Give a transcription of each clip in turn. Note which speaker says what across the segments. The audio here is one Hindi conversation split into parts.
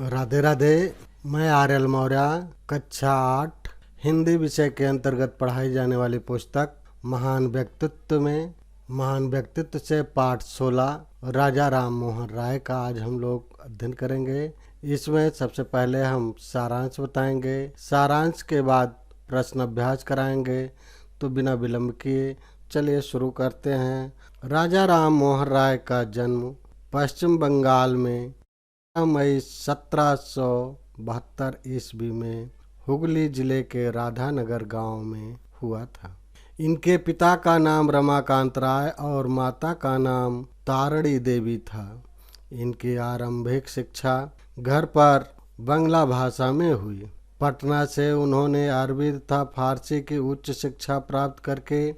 Speaker 1: राधे राधे। मैं आर्यल मौर्य कक्षा 8 हिंदी विषय के अंतर्गत पढ़ाई जाने वाली पुस्तक महान व्यक्तित्व से पाठ 16 राजा राम मोहन राय का आज हम लोग अध्ययन करेंगे। इसमें सबसे पहले हम सारांश बताएंगे, सारांश के बाद प्रश्न अभ्यास कराएंगे। तो बिना विलंब किए चलिए शुरू करते हैं। राजा राम मोहन राय का जन्म पश्चिम बंगाल में मई 1772 ईस्वी में हुगली जिले के राधानगर गांव में हुआ था। इनके पिता का नाम रमाकांत राय और माता का नाम तारणी देवी था। इनकी आरंभिक शिक्षा घर पर बंगला भाषा में हुई। पटना से उन्होंने अरबी तथा फारसी की उच्च शिक्षा प्राप्त करके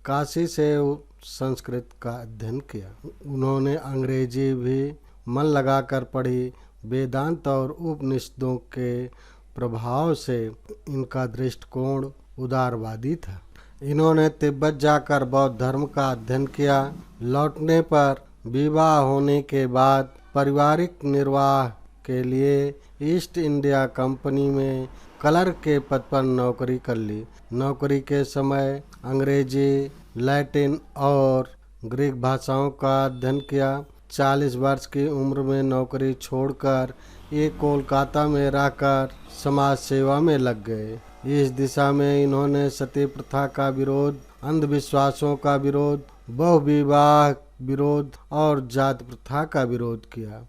Speaker 1: काशी से संस्कृत का अध्ययन किया। उन्होंने अंग्रेजी भी मन लगाकर पढ़ी। वेदांत और उपनिषदों के प्रभाव से इनका दृष्टिकोण उदारवादी था। इन्होंने तिब्बत जाकर बौद्ध धर्म का अध्ययन किया। लौटने पर विवाह होने के बाद पारिवारिक निर्वाह के लिए ईस्ट इंडिया कंपनी में क्लर्क के पद पर नौकरी कर ली। नौकरी के समय अंग्रेजी, लैटिन और ग्रीक भाषाओं का अध्ययन किया। 40 वर्ष की उम्र में नौकरी छोड़कर ये कोलकाता में रहकर समाज सेवा में लग गए। इस दिशा में इन्होंने सती प्रथा का विरोध, अंधविश्वासों का विरोध, बहुविवाह विरोध और जाति प्रथा का विरोध किया।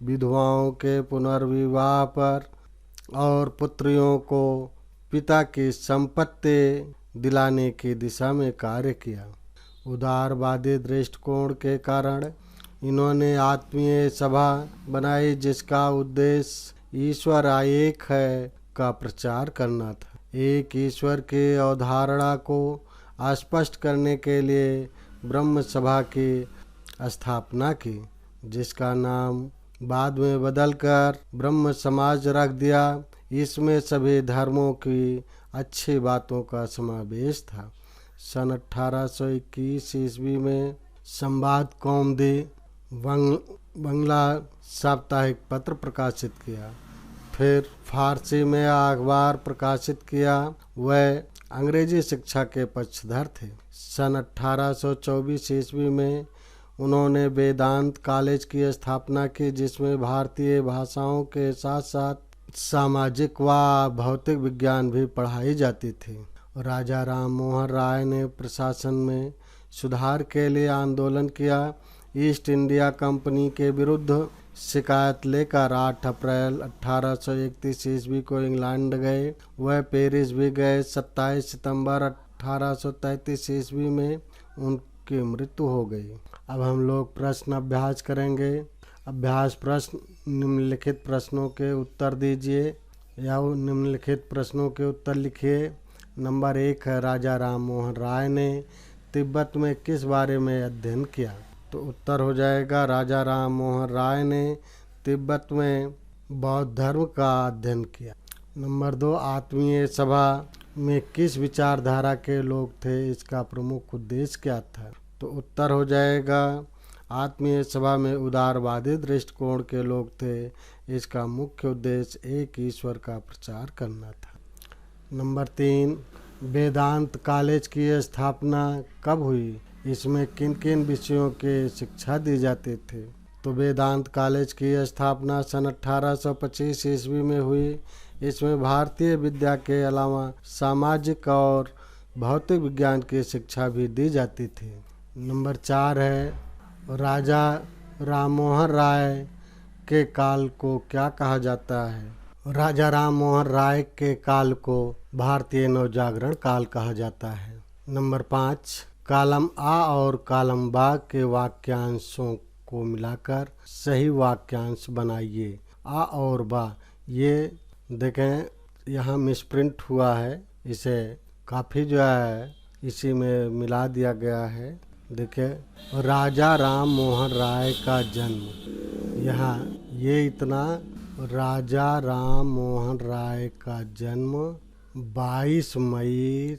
Speaker 1: विधवाओं के पुनर्विवाह पर और पुत्रियों को पिता की संपत्ति दिलाने की दिशा में कार्य किया। उदारवादी दृष्टिकोण के कारण इन्होंने आत्मीय सभा बनाई, जिसका उद्देश्य ईश्वर एक है का प्रचार करना था। एक ईश्वर की अवधारणा को स्पष्ट करने के लिए ब्रह्म सभा की स्थापना की, जिसका नाम बाद में बदलकर ब्रह्म समाज रख दिया। इसमें सभी धर्मों की अच्छी बातों का समावेश था। सन 1821 ईस्वी में संवाद कौमुदी बंगला साप्ताहिक पत्र प्रकाशित किया। फिर फारसी में अखबार प्रकाशित किया। वह अंग्रेजी शिक्षा के पक्षधर थे। सन 1824 ईस्वी में उन्होंने वेदांत कॉलेज की स्थापना की, जिसमें भारतीय भाषाओं के साथ साथ सामाजिक व भौतिक विज्ञान भी पढ़ाई जाती थी। राजा राम मोहन राय ने प्रशासन में सुधार के लिए आंदोलन किया। ईस्ट इंडिया कंपनी के विरुद्ध शिकायत लेकर 8 अप्रैल 1831 ईस्वी को इंग्लैंड गए। वह पेरिस भी गए। 27 सितंबर 1833 ईस्वी में उनकी मृत्यु हो गई। अब हम लोग प्रश्न अभ्यास करेंगे। अभ्यास प्रश्न, निम्नलिखित प्रश्नों के उत्तर दीजिए या निम्नलिखित प्रश्नों के उत्तर लिखिए। नंबर 1 है, राजा राम मोहन राय ने तिब्बत में किस बारे में अध्ययन किया? तो उत्तर हो जाएगा, राजा राम मोहन राय ने तिब्बत में बौद्ध धर्म का अध्ययन किया। नंबर 2, आत्मीय सभा में किस विचारधारा के लोग थे? इसका प्रमुख उद्देश्य क्या था? तो उत्तर हो जाएगा, आत्मीय सभा में उदारवादी दृष्टिकोण के लोग थे। इसका मुख्य उद्देश्य एक ईश्वर का प्रचार करना था। नंबर 3, वेदांत कॉलेज की स्थापना कब हुई? इसमें किन किन विषयों के शिक्षा दी जाती थी? तो वेदांत कॉलेज की स्थापना सन 1825 ईस्वी में हुई। इसमें भारतीय विद्या के अलावा सामाजिक और भौतिक विज्ञान की शिक्षा भी दी जाती थी। नंबर 4 है, राजा राम मोहन राय के काल को क्या कहा जाता है? राजा राम मोहन राय के काल को भारतीय नवजागरण काल कहा जाता है। नंबर 5, कॉलम आ और कॉलम बा के वाक्यांशों को मिलाकर सही वाक्यांश बनाइए। आ और बा, ये देखें यहाँ मिसप्रिंट हुआ है, इसे काफ़ी जो है इसी में मिला दिया गया है। देखिए, राजा राम मोहन राय का जन्म, यहाँ ये इतना, राजा राम मोहन राय का जन्म 22 मई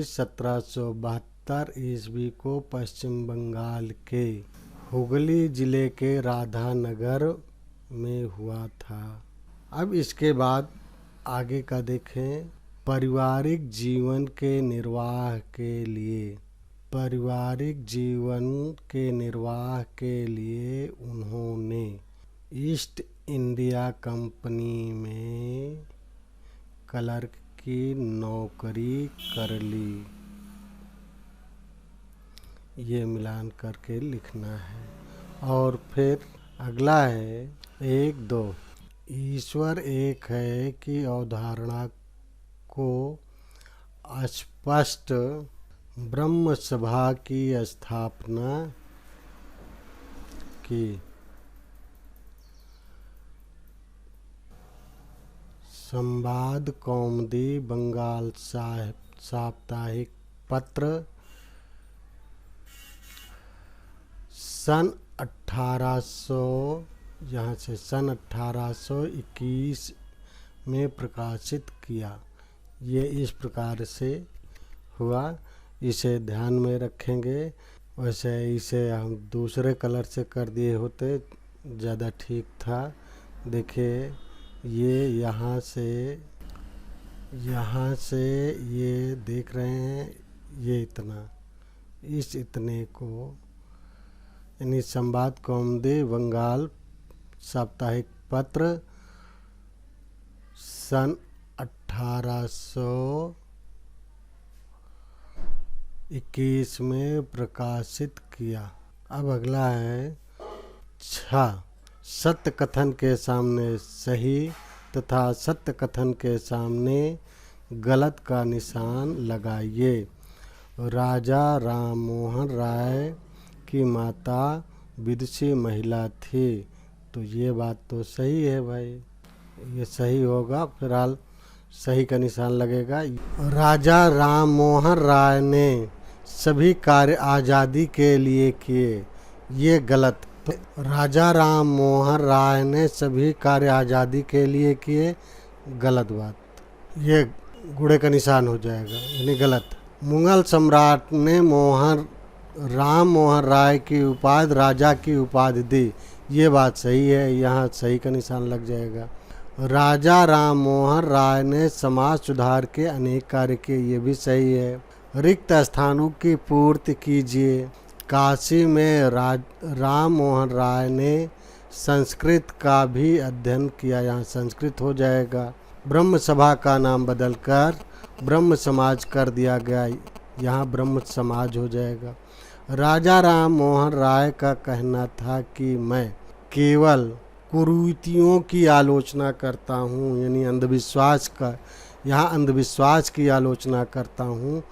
Speaker 1: 1772 ईस्वी को पश्चिम बंगाल के हुगली जिले के राधानगर में हुआ था। अब इसके बाद आगे का देखें। पारिवारिक जीवन के निर्वाह के लिए उन्होंने ईस्ट इंडिया कंपनी में क्लर्क की नौकरी कर ली। ये मिलान करके लिखना है। और फिर अगला है 1-2। ईश्वर एक है की अवधारणा को स्पष्ट ब्रह्म सभा की स्थापना की। संवाद कौमुदी बंगाल साप्ताहिक पत्र सन 1821 में प्रकाशित किया। ये इस प्रकार से हुआ, इसे ध्यान में रखेंगे। वैसे इसे हम दूसरे कलर से कर दिए होते ज़्यादा ठीक था। देखिए ये यहाँ से ये देख रहे हैं, ये इतना, इस इतने को यानी संवाद कौमुदी बंगाल साप्ताहिक पत्र सन 1821 में प्रकाशित किया। अब अगला है 6। सत्य कथन के सामने सही तथा सत्य कथन के सामने गलत का निशान लगाइए। राजा राम मोहन राय की माता विदुषी महिला थी। तो ये बात तो सही है भाई, ये सही होगा। फिलहाल सही का निशान लगेगा। राजा राम मोहन राय ने सभी कार्य आज़ादी के लिए किए, ये गलत। तो राजा राम मोहन राय ने सभी कार्य आज़ादी के लिए किए, गलत बात। ये गुड़े का निशान हो जाएगा, यानी गलत। मुगल सम्राट ने राम मोहन राय की उपाधि राजा की उपाधि दी, ये बात सही है, यहाँ सही का निशान लग जाएगा। राजा राम मोहन राय ने समाज सुधार के अनेक कार्य किए, ये भी सही है। रिक्त स्थानों की पूर्ति कीजिए। काशी में राम मोहन राय ने संस्कृत का भी अध्ययन किया, यहाँ संस्कृत हो जाएगा। ब्रह्म सभा का नाम बदलकर ब्रह्म समाज कर दिया गया, यहाँ ब्रह्म समाज हो जाएगा। राजा राम मोहन राय का कहना था कि मैं केवल कुरीतियों की आलोचना करता हूँ, यानी अंधविश्वास का, यहाँ अंधविश्वास की आलोचना करता हूँ,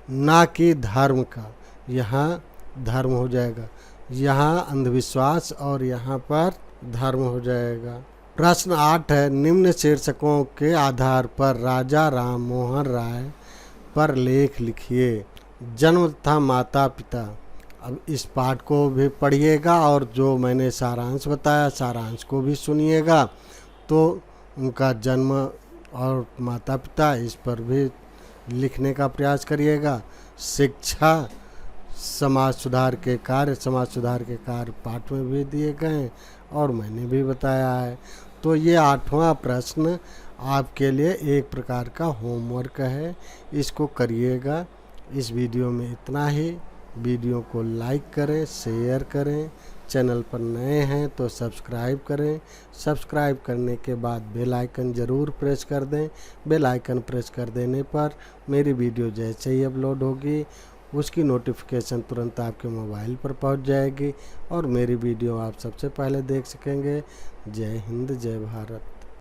Speaker 1: ना कि धर्म का। यहाँ धर्म हो जाएगा, यहाँ अंधविश्वास और यहाँ पर धर्म हो जाएगा। प्रश्न 8 है। निम्न शीर्षकों के आधार पर राजा राम मोहन राय पर लेख लिखिए। जन्म तथा माता पिता। अब इस पाठ को भी पढ़िएगा और जो मैंने सारांश बताया सारांश को भी सुनिएगा। तो उनका जन्म और माता पिता इस पर भी लिखने का प्रयास करिएगा। शिक्षा, समाज सुधार के कार्य पाठ में भी दिए गए हैं और मैंने भी बताया है। तो ये 8वां प्रश्न आपके लिए एक प्रकार का होमवर्क है, इसको करिएगा। इस वीडियो में इतना ही। वीडियो को लाइक करें, शेयर करें, चैनल पर नए हैं तो सब्सक्राइब करें। सब्सक्राइब करने के बाद बेल आइकन ज़रूर प्रेस कर दें। बेल आइकन प्रेस कर देने पर मेरी वीडियो जैसे ही अपलोड होगी उसकी नोटिफिकेशन तुरंत आपके मोबाइल पर पहुंच जाएगी और मेरी वीडियो आप सबसे पहले देख सकेंगे। जय हिंद, जय भारत।